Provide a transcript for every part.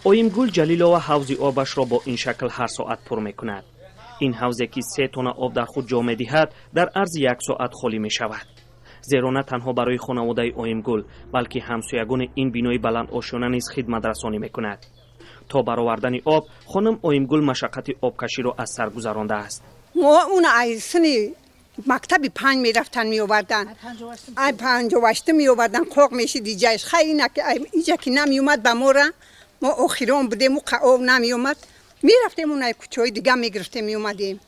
اویمگل جلیلова حوض آبش را با این شکل هر ساعت پر میکند. این حوضی که 3 تن آب در خود جا می‌دهد در عرض 1 ساعت خالی می‌شود. زیرا نه تنها برای خانواده اویمگل بلکه همسایگان این بینای بلند آشیانه نیز خدمت رسانی می‌کند. تا برآوردن آب خانم اویمگل مشقت آبکشی را از سر گذرانده است. ما اون ایسنی مکتبی 5 میرفتن میآوردن. ای 58 میآوردن قوق میشید دیجاش خیلی نک اینجا که نمی اومد به ما آخرام بودیم و آب نمی اومد میرفتیم اونای کوچه‌های دیگه میگرفتیم میومدیم.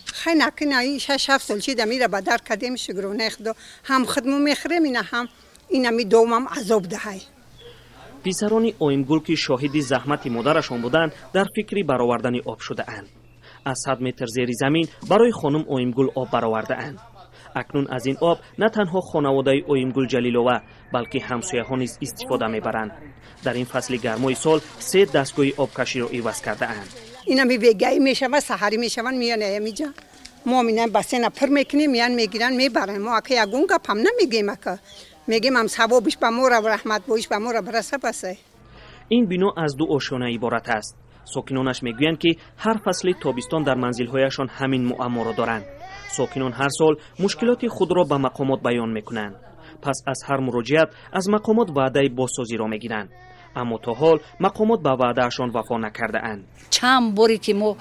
خیلی نکنه این 6-7 سال شد میره به در کدیم شکرانه خدا هم خدمت میخریم اینا هم اینا می دومم عذاب دهی. پسران اویمگل که شاهد زحمت مادرشان بودند در فکر برآوردن آب شده اند. از 100 متر زیر زمین برای خانم اویمگل آب برآورده اند. اکنون از این آب نه تنها خانواده اویمگل جلیلova بلکه همسایه‌ها نیز استفاده میبرند. در این فصل گرمای سال 3 دستگاه آبکشی را عوض کرده اند. اینا میگی میشوند سحری میشوند میان اینجا ما میان بسینا پر میکنیم میان میگیرن میبرن ما که یگون گپ هم نمیگیم که میگیم هم ثوابش به ما و رحمت بوش به ما را برسه بسه. این بنا از 2 آشیانه عبارت است. ساکنانش میگویند که هر فصل تابستان در منزل‌هایشان همین معما را دارند. ساکنان هر سال مشکلات خود را به مقامات بیان میکنند. پس از هر مراجعت از مقامات وعده بازسازی را میگیرند. اما تا حال مقامات به وعدهشان وفا نکرده اند. چند باری که ما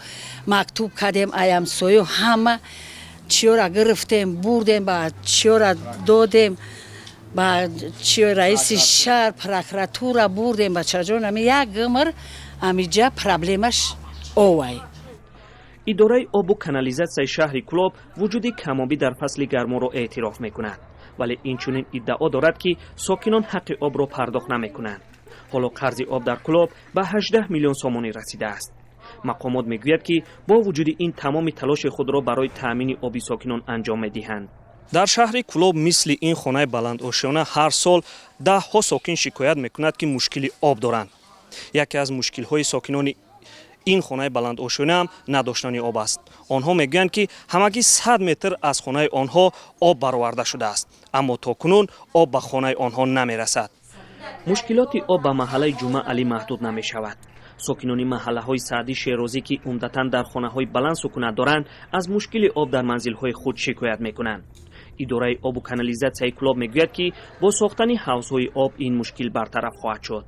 مکتوب کردیم ایم سویو همه چیو را گرفتیم بردیم با چیو را دادیم با چیو رئیس شهر پروکراتور بردیم با چجون همی یک گمر امیجا پرابلمش اوای. اداره آب و کانالیزاسیون شهر کلوب وجود کمابی در فصل گرما را اعتراف میکند. ولی این چنین ادعا دارد که ساکنان حق آب را پرداخت نمیکنند. حالا قرض آب در کلوب به 18 میلیون سومانی رسیده است. مقامات میگوید که با وجود این تمام تلاش خود را برای تامین آب ساکنان انجام میدهند. در شهر کلوب مثل این خانه بلند آشیانه هر سال 10 ها ساکن شکایت میکند که مشکل آب دارند. یکی از مشکل های ساکنان این خانه بلند آشیانه هم نداشتن آب است. آنها میگویند که همگی 100 متر از خانه آنها آب برآورده شده است، اما تاکنون آب به خانه آنها نمیرسد. مشکلات آب به محله جمعه علی محدود نمی شود. ساکنان محله های سعدی شیرازی که عمدتاً در خانه های بلند سکونت دارند از مشکل آب در منزل های خود شکایت میکنند. اداره آب و کانالیزاسیون کلوب میگوید که با ساختن حوض های آب این مشکل برطرف خواهد شد.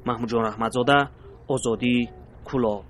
محمود جان رحمتزاده، آزادی، کلوب.